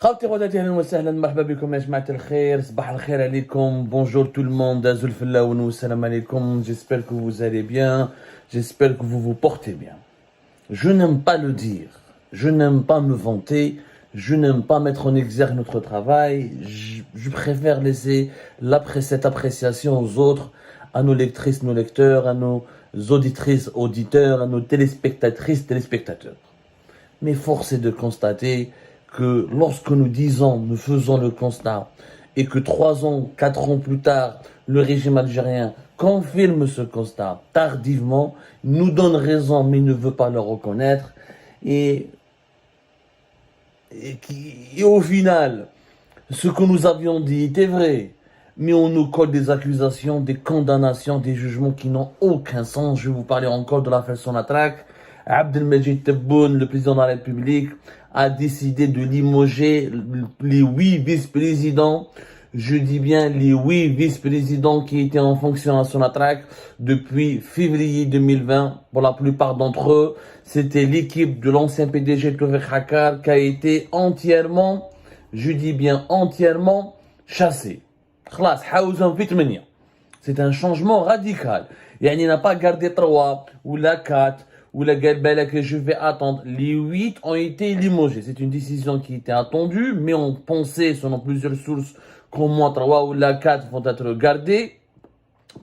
خاوتي غداتي اهلا وسهلا مرحبا بكم يا جماعه الخير صباح الخير عليكم bonjour tout le monde azul fillaoun والسلام عليكم j'espère que vous allez bien j'espère que vous vous portez bien je n'aime pas le dire je n'aime pas me vanter je n'aime pas mettre en exergue notre travail je préfère laisser cette appréciation aux autres à nos lectrices nos lecteurs à nos auditrices auditeurs à nos téléspectatrices téléspectateurs mais force est de constater que lorsque nous faisons le constat, et que 3 ans, 4 ans plus tard, le régime algérien confirme ce constat tardivement, nous donne raison mais ne veut pas le reconnaître, et au final, ce que nous avions dit était vrai, mais on nous colle des accusations, des condamnations, des jugements qui n'ont aucun sens. Je vais vous parler encore de l'affaire Sonatrach. Abdelmajid Tebboune, le président de la République, a décidé de limoger les 8 vice-présidents, je dis bien les 8 vice-présidents qui étaient en fonction à Sonatrach depuis février 2020. Pour la plupart d'entre eux, c'était l'équipe de l'ancien PDG Tawfiq Hakkar qui a été entièrement, je dis bien entièrement, chassée. C'est un changement radical. Il n'a pas gardé 3 ou la 4 ou la galbala que je vais attendre. Les 8 ont été limogés. C'est une décision qui était attendue, mais on pensait, selon plusieurs sources, qu'au moins 3 ou la 4 vont être gardés,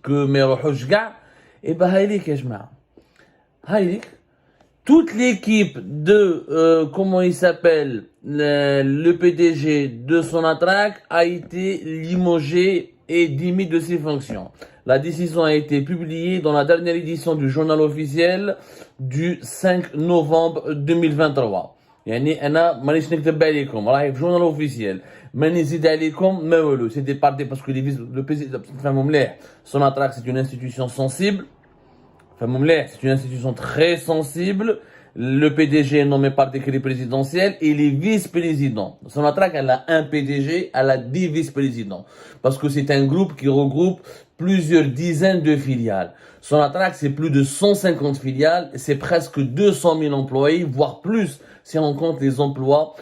que mes rohouchga. Et ben, haïlik, Ejma. Haïlik. Toute l'équipe de, comment il s'appelle, le PDG de Sonatrach a été limogé et démis de ses fonctions. La décision a été publiée dans la dernière édition du journal officiel du 5 novembre 2023. يعني انا مانيش نكذب عليكم راهي في journal officiel ماني نزيد عليكم ما والو c'était pas parce que le président فهموا مليح Sonatrach c'est une institution sensible فهموا مليح c'est une institution très sensible. Le PDG est nommé par décret présidentiel et les vice-présidents. Sonatrach, elle a un PDG, elle a 10 vice-présidents. Parce que c'est un groupe qui regroupe plusieurs dizaines de filiales. Sonatrach, c'est plus de 150 filiales, c'est presque 200 000 employés, voire plus si on compte les emplois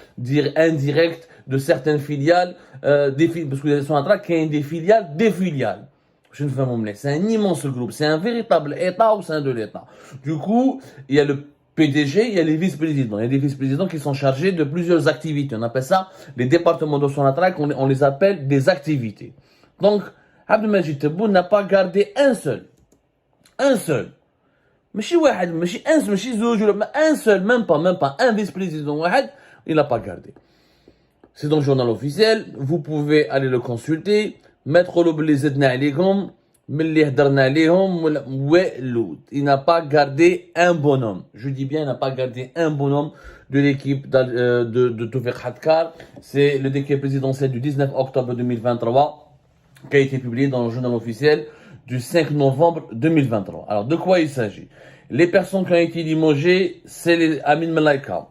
indirects de certaines filiales, parce que Sonatrach a des filiales. C'est un immense groupe, c'est un véritable État au sein de l'État. Du coup, il y a le PDG, il y a les vice-présidents. Il y a des vice-présidents qui sont chargés de plusieurs activités. On appelle ça, les départements de Sonatrach, on les appelle des activités. Donc, Abdelmajid Tebboune n'a pas gardé un seul. ماشي واحد ماشي زوج ولا un seul, même pas un vice-président واحد, il n'a pas gardé. C'est dans le journal officiel, vous pouvez aller le consulter, mettre le blizedna alaykum. Il n'a pas gardé un bonhomme. Je dis bien, il n'a pas gardé un bonhomme de l'équipe de Tawfiq Hakkar. C'est le décret présidentiel du 19 octobre 2023 qui a été publié dans le journal officiel du 5 novembre 2023. Alors, de quoi il s'agit? Les personnes qui ont été limogées, c'est Amin Malaika,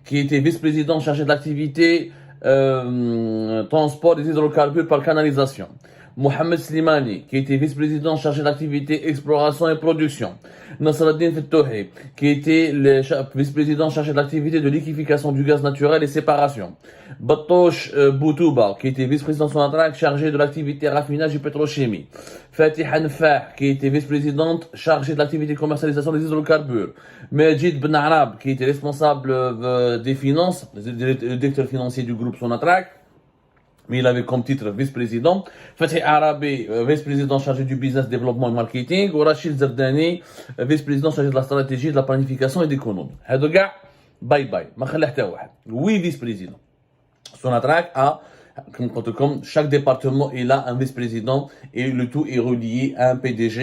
qui était vice-président chargé de l'activité transport des hydrocarbures par canalisation. Mohamed Slimani, qui était vice-président chargé d'activité exploration et production. Nasraddin Fettouhi, qui était le vice-président chargé de l'activité de liquéfaction du gaz naturel et séparation. Batouche Boutouba, qui était vice-président Sonatrach chargé de l'activité raffinage et pétrochimie. Fatih Hanfah, qui était vice-présidente chargée de l'activité commercialisation des hydrocarbures. Majid Ben Arab, qui était responsable des finances, le directeur financier du groupe Sonatrach, mais il avait comme titre vice-président. Fatih Arabi, vice-président chargé du business, développement et marketing. Ou Rachid Zardani, vice-président chargé de la stratégie, de la planification et d'économie. هادو كاع باي باي ما خلى حتى واحد. 8 vice-présidents. Sonatrach a, comme chaque département, il a un vice-président et le tout est relié à un PDG.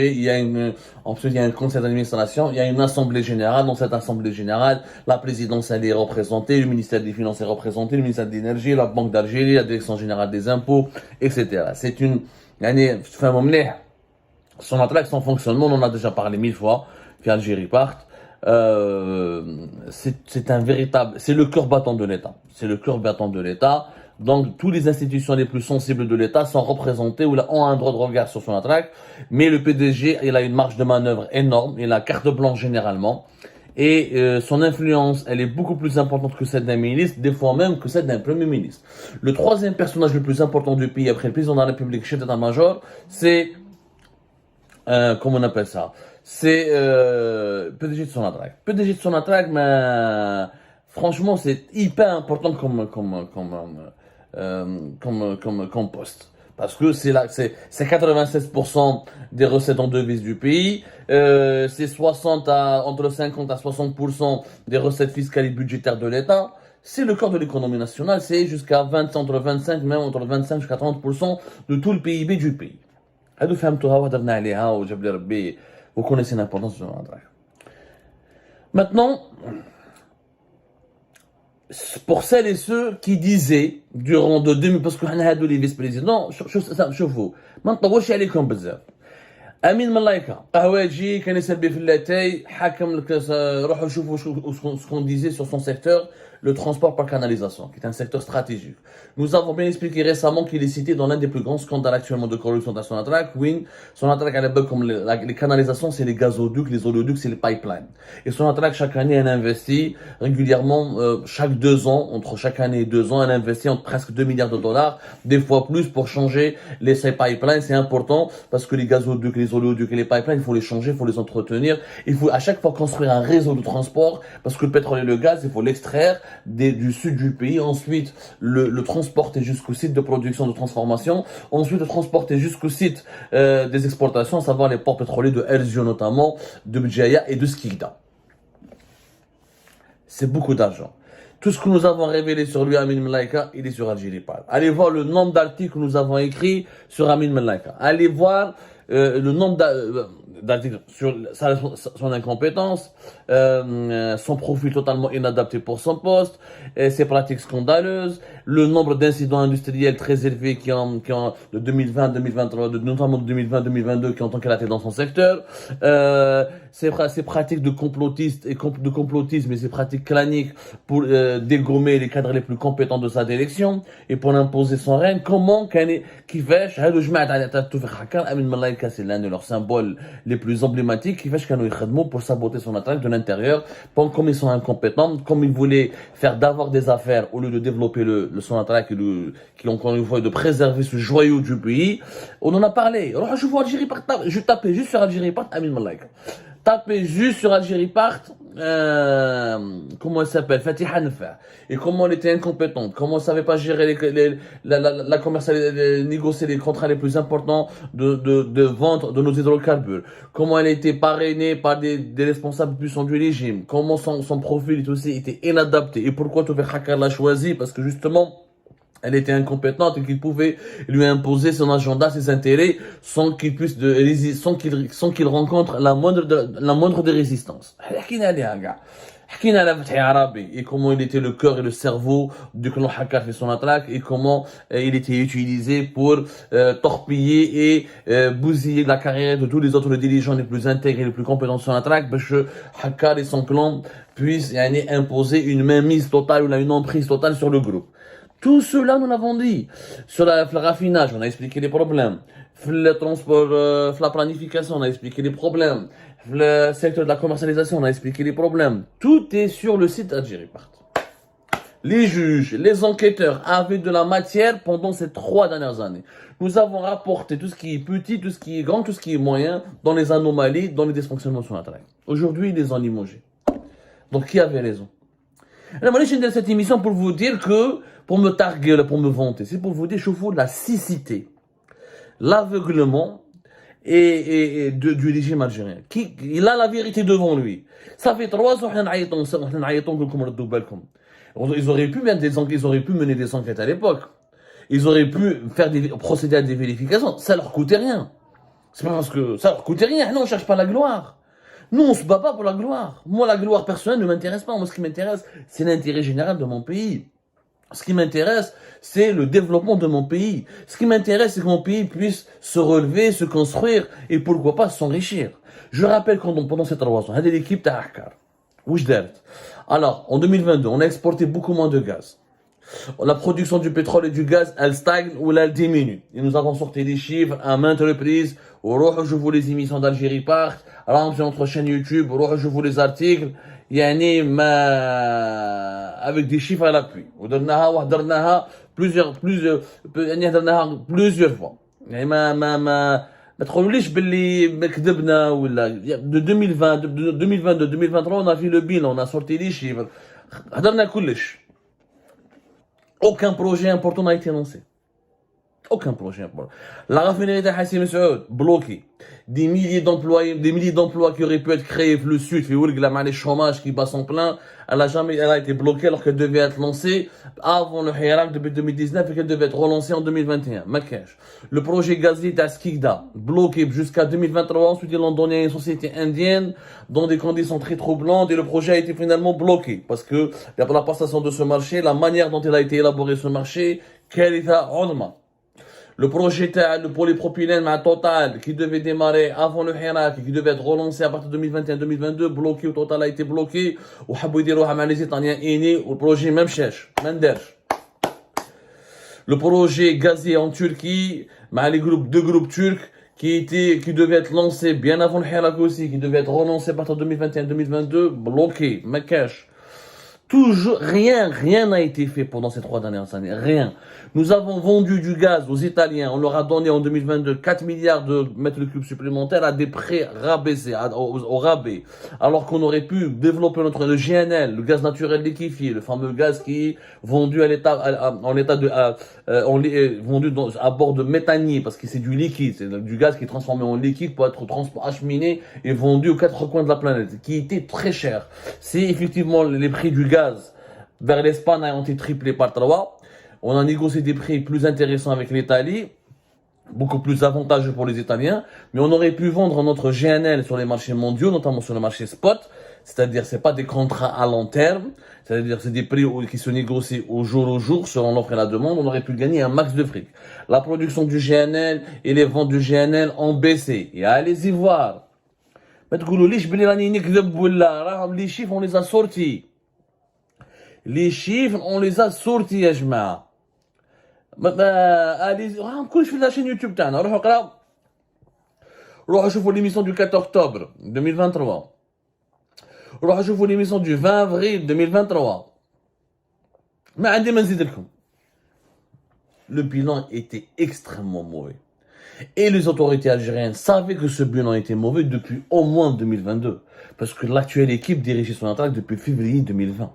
Ensuite, il y a un conseil d'administration, il y a une assemblée générale. Dans cette assemblée générale, la présidence, elle est représentée, le ministère des Finances est représenté, le ministère de l'Énergie, la Banque d'Algérie, la Direction générale des impôts, etc. C'est une année, Sonatrach, son fonctionnement, on en a déjà parlé 1000 fois, puis Algérie part. C'est un véritable, c'est le cœur battant de l'État. C'est le cœur battant de l'État. Donc, toutes les institutions les plus sensibles de l'État sont représentées ou ont un droit de regard sur Sonatrach. Mais le PDG, il a une marge de manœuvre énorme. Il a carte blanche généralement. Et son influence, elle est beaucoup plus importante que celle d'un ministre, des fois même que celle d'un premier ministre. Le troisième personnage le plus important du pays après le président de la République, chef d'état-major, c'est comment on appelle ça? C'est PDG de Sonatrach. PDG de Sonatrach, mais franchement, c'est hyper important comme poste. Parce que c'est 96% des recettes en devises du pays, c'est entre 50 à 60% des recettes fiscales et budgétaires de l'État. C'est le corps de l'économie nationale, c'est entre 25, même entre 25 jusqu'à 30% de tout le PIB du pays. Vous connaissez l'importance de Sonatrach. Maintenant, pour celles et ceux qui disaient durant de 2000 parce que احنا هادو les vice-présidents شوفوا ما نطولش عليكم بزاف. امين ملايكه قهواجي كان يسبي في اللاتاي حاكم روحوا شوفوا ce qu'on disait sur son secteur, le transport par canalisation, qui est un secteur stratégique. Nous avons bien expliqué récemment qu'il est cité dans l'un des plus grands scandales actuellement de corruption de Sonatrach. Oui, Sonatrach à l'époque, comme les canalisations, c'est les gazoducs, les oléoducs, c'est les pipelines. Et Sonatrach, chaque année, elle investit régulièrement, chaque 2 ans, entre chaque année et 2 ans, elle investit entre presque 2 milliards de dollars, des fois plus, pour changer ces pipelines. C'est important parce que les gazoducs, les oléoducs et les pipelines, il faut les changer, il faut les entretenir. Il faut à chaque fois construire un réseau de transport parce que le pétrole et le gaz, il faut l'extraire du sud du pays, ensuite le transporter jusqu'au site de production, de transformation, ensuite le transporter jusqu'au site des exportations, à savoir les ports pétroliers de Erzio notamment, de Bdjaya et de Skikda. C'est beaucoup d'argent. Tout ce que nous avons révélé sur lui, Amin Mlaika, il est sur Algérie Parle. Allez voir le nombre d'articles que nous avons écrits sur Amin Mlaika. Allez voir le nombre d'articles sur son incompétence, son profil totalement inadapté pour son poste, ses pratiques scandaleuses, le nombre d'incidents industriels très élevés de 2020, 2023, notamment de 2020, 2022, qui ont éclaté dans son secteur, ses pratiques de complotisme et ses pratiques claniques pour dégommer les cadres les plus compétents de sa direction et pour imposer son règne. Comment كيفاش هادو جماعة تاع التوفيق حكام Amin Mlaika, c'est l'un de leurs symboles les plus emblématiques, كيفاش كانوا يخدموا pour saboter son attaque de l'intérieur, comme ils sont incompétents, comme ils voulaient faire d'avoir des affaires au lieu de développer son attaque qui encore une fois de préserver ce joyau du pays. On en a parlé. Alors je vois Algérie Part, je tapais juste sur Algérie Part Amin Mlaika. Tapez juste sur Algérie Part, comment elle s'appelle, Fatiha Nefar, et comment elle était incompétente, comment elle savait pas gérer la commercialisation, négocier les contrats les plus importants de vente de nos hydrocarbures, comment elle a été parrainée par des responsables puissants du régime, comment son profil était inadapté, et pourquoi Toufiq Hakka l'a choisi, parce que justement, elle était incompétente et qu'il pouvait lui imposer son agenda, ses intérêts, sans qu'il rencontre la moindre des résistances. Et comment il était le cœur et le cerveau du clan Hakkar et son attaque et comment il était utilisé pour torpiller et bousiller la carrière de tous les autres dirigeants les plus intègres et les plus compétents de son attaque, parce que Hakkar et son clan puissent imposer une mainmise totale ou une emprise totale sur le groupe. Tout cela, nous l'avons dit. Sur le raffinage, on a expliqué les problèmes. Le transport, la planification, on a expliqué les problèmes. Le secteur de la commercialisation, on a expliqué les problèmes. Tout est sur le site Algérie Part. Les juges, les enquêteurs avaient de la matière pendant ces 3 dernières années. Nous avons rapporté tout ce qui est petit, tout ce qui est grand, tout ce qui est moyen, dans les anomalies, dans les dysfonctionnements sur la travail. Aujourd'hui, ils les ont limogés. Donc, qui avait raison? Alors, moi, je de cette émission pour vous dire que, pour me targuer, pour me vanter, c'est pour vous dire, chauffe la cécité, l'aveuglement du régime algérien. Il a la vérité devant lui. Ça fait 3 ans ils auraient pu mener des enquêtes à l'époque. Ils auraient pu procéder à des vérifications. Ça leur coûtait rien. C'est pas parce que ça leur coûtait rien. Non, on cherche pas la gloire. Nous, on se bat pas pour la gloire. Moi, la gloire personnelle ne m'intéresse pas. Moi, ce qui m'intéresse, c'est l'intérêt général de mon pays. Ce qui m'intéresse, c'est le développement de mon pays. Ce qui m'intéresse, c'est que mon pays puisse se relever, se construire et pourquoi pas s'enrichir. Je rappelle pendant ces 3 ans, l'équipe Tahkar, alors, en 2022, on a exporté beaucoup moins de gaz. La production du pétrole et du gaz, elle stagne ou elle diminue. Et nous avons sorti des chiffres à maintes reprises. Je vous les émissions d'Algérie Part, sur notre chaîne YouTube, je vous les articles. يعني ما avec des chiffres à l'appui وهدرناها يعني هدرناها plusieurs fois يعني ما تقوليش باللي ما كذبنا ولا de 2020 de 2022 2023 on a fait le bilan on a sorti les chiffres هدرنا كلش. Aucun projet important n'a été lancé. Aucun projet important. La raffinerie de Hassim Saoud, bloquée. Des milliers d'emplois qui auraient pu être créés le sud, les chômage qui bat son plein, elle a été bloquée alors qu'elle devait être lancée avant le Hirak depuis 2019 et qu'elle devait être relancée en 2021. Makash. Le projet gazier d'Askigda, bloqué jusqu'à 2023. Ensuite, ils l'ont donné à une société indienne dans des conditions très troublantes et le projet a été finalement bloqué parce que la passation de ce marché, la manière dont il a été élaboré ce marché, le projet le polypropylène à Total qui devait démarrer avant le Hirak et qui devait être relancé à partir de 2021-2022 bloqué, au Total a été bloqué ou les Italiens aînés le projet même cherche le projet gazier en Turquie deux groupes turcs qui devait être lancé bien avant le Hirak aussi qui devait être relancé à partir de 2021-2022 bloqué Makash. Toujours, rien n'a été fait pendant ces 3 dernières années. Rien. Nous avons vendu du gaz aux Italiens. On leur a donné en 2022 4 milliards de mètres cubes supplémentaires à des prix rabaissés, au rabais. Alors qu'on aurait pu développer le GNL, le gaz naturel liquéfié, le fameux gaz qui est vendu vendu à bord de méthanier parce que c'est du liquide. C'est du gaz qui est transformé en liquide pour être acheminé et vendu aux 4 coins de la planète, qui était très cher. C'est effectivement les prix du gaz vers l'Espagne ont été triplés par 3. On a négocié des prix plus intéressants avec l'Italie, beaucoup plus avantageux pour les Italiens, mais on aurait pu vendre notre GNL sur les marchés mondiaux, notamment sur le marché spot, c'est-à-dire c'est pas des contrats à long terme, c'est-à-dire c'est des prix qui se négocient au jour selon l'offre et la demande, on aurait pu gagner un max de fric. La production du GNL et les ventes du GNL ont baissé, et allez-y voir. Mais les chiffres on les a sortis. Les chiffres, on les a sortis يا جماعة. كلش في la chaîne YouTube تاعنا. روحوا شوفوا l'émission du 4 octobre 2023. روحوا شوفوا l'émission du 20 avril 2023. ما عندي ما نزيد لكم. Le bilan était extrêmement mauvais. Et les autorités algériennes savaient que ce bilan était mauvais depuis au moins 2022. Parce que l'actuelle équipe dirigeait son attaque depuis février 2020.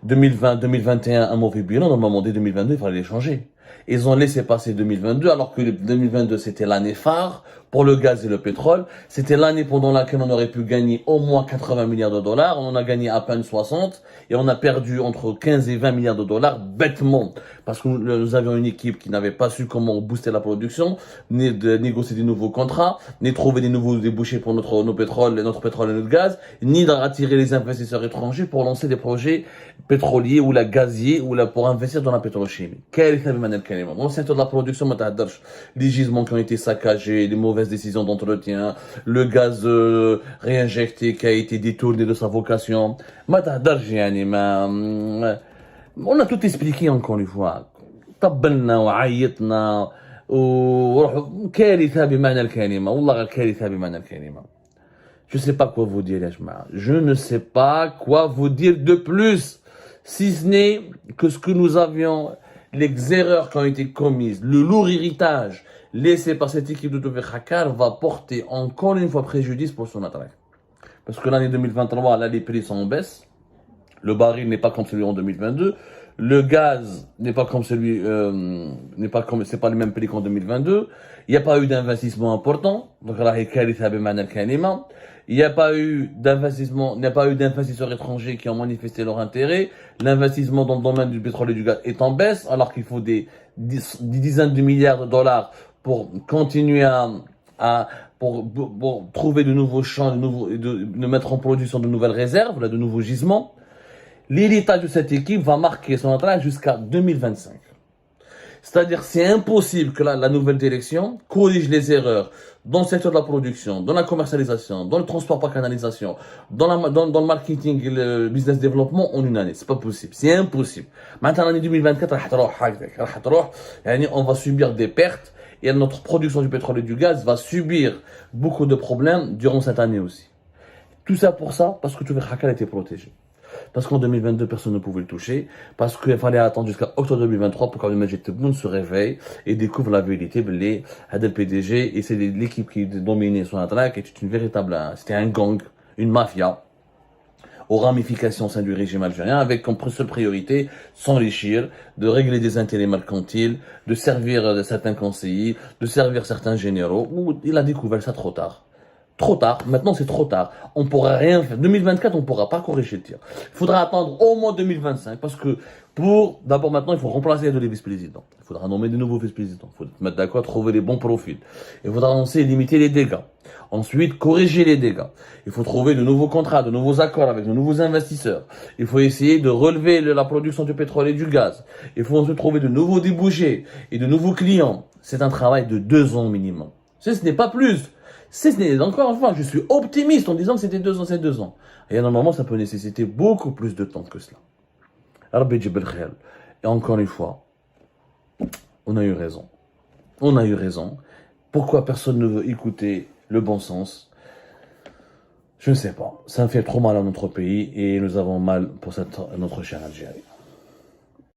2021, un mauvais bilan, normalement dès 2022, il fallait les changer. Ils ont laissé passer 2022, alors que 2022, c'était l'année phare pour le gaz et le pétrole. C'était l'année pendant laquelle on aurait pu gagner au moins 80 milliards de dollars. On en a gagné à peine 60 et on a perdu entre 15 et 20 milliards de dollars bêtement. Parce que nous avions une équipe qui n'avait pas su comment booster la production, ni de négocier des nouveaux contrats, ni trouver des nouveaux débouchés pour notre pétrole et notre gaz, ni d'attirer les investisseurs étrangers pour lancer des projets pétroliers ou la gazier ou pour investir dans la pétrochimie. Dans le secteur de la production, les gisements qui ont été saccagés, les mauvaises décisions d'entretien, le gaz réinjecté qui a été détourné de sa vocation. On a tout expliqué encore une fois. طبلنا وعيطنا كارثة بمعنى الكلمة والله كارثة بمعنى الكلمة. Je sais pas quoi vous dire يا جماعة. Je ne sais pas quoi vous dire de plus si ce n'est que ce que nous avions, les erreurs qui ont été commises, le lourd héritage laissé par cette équipe de Tawfiq Hakkar va porter encore une fois préjudice pour son attaque. Parce que l'année 2023, là, les prix sont en baisse. Le baril n'est pas comme celui en 2022. Le gaz n'est pas comme celui, c'est pas le même prix qu'en 2022. Il n'y a pas eu d'investissement important. Donc, il n'y a pas eu d'investisseurs étrangers qui ont manifesté leur intérêt. L'investissement dans le domaine du pétrole et du gaz est en baisse, alors qu'il faut des dizaines de milliards de dollars pour continuer pour trouver de nouveaux champs, de mettre en production de nouvelles réserves, de nouveaux gisements. L'héritage de cette équipe va marquer son entrée jusqu'à 2025. C'est-à-dire, c'est impossible que la nouvelle direction corrige les erreurs dans le secteur de la production, dans la commercialisation, dans le transport par canalisation, dans le marketing et le business développement en une année. C'est pas possible. C'est impossible. Maintenant, l'année 2024, on va subir des pertes et notre production du pétrole et du gaz va subir beaucoup de problèmes durant cette année aussi. Tout ça pour ça, parce que tu veux Hakal était protégé. Parce qu'en 2022, personne ne pouvait le toucher. Parce qu'il fallait attendre jusqu'à octobre 2023 pour qu'Abdelmajid Tebboune se réveille et découvre la vérité. Le PDG, et c'est l'équipe qui dominait son attaque, et c'est une véritable, c'était un gang, une mafia, aux ramifications au sein du régime algérien, avec comme seule priorité s'enrichir, de régler des intérêts mercantiles, de servir certains conseillers, de servir certains généraux. Il a découvert ça trop tard. Trop tard, maintenant c'est trop tard. On pourra rien faire. 2024, on pourra pas corriger le tir. Il faudra attendre au moins 2025 parce que d'abord maintenant, il faut remplacer les vice-présidents. Il faudra nommer de nouveaux vice-présidents. Il faut se mettre d'accord, trouver les bons profils. Il faudra lancer et limiter les dégâts. Ensuite, corriger les dégâts. Il faut trouver de nouveaux contrats, de nouveaux accords avec de nouveaux investisseurs. Il faut essayer de relever la production du pétrole et du gaz. Il faut ensuite trouver de nouveaux débouchés et de nouveaux clients. C'est un travail de 2 ans minimum. Ce n'est pas plus. Encore une fois, je suis optimiste en disant que c'était 2 ans, c'est 2 ans. Et normalement, ça peut nécessiter beaucoup plus de temps que cela. Rabbi Jibel Khayal. Et encore une fois, on a eu raison. On a eu raison. Pourquoi personne ne veut écouter le bon sens? Je ne sais pas. Ça me fait trop mal à notre pays et nous avons mal pour notre chère Algérie.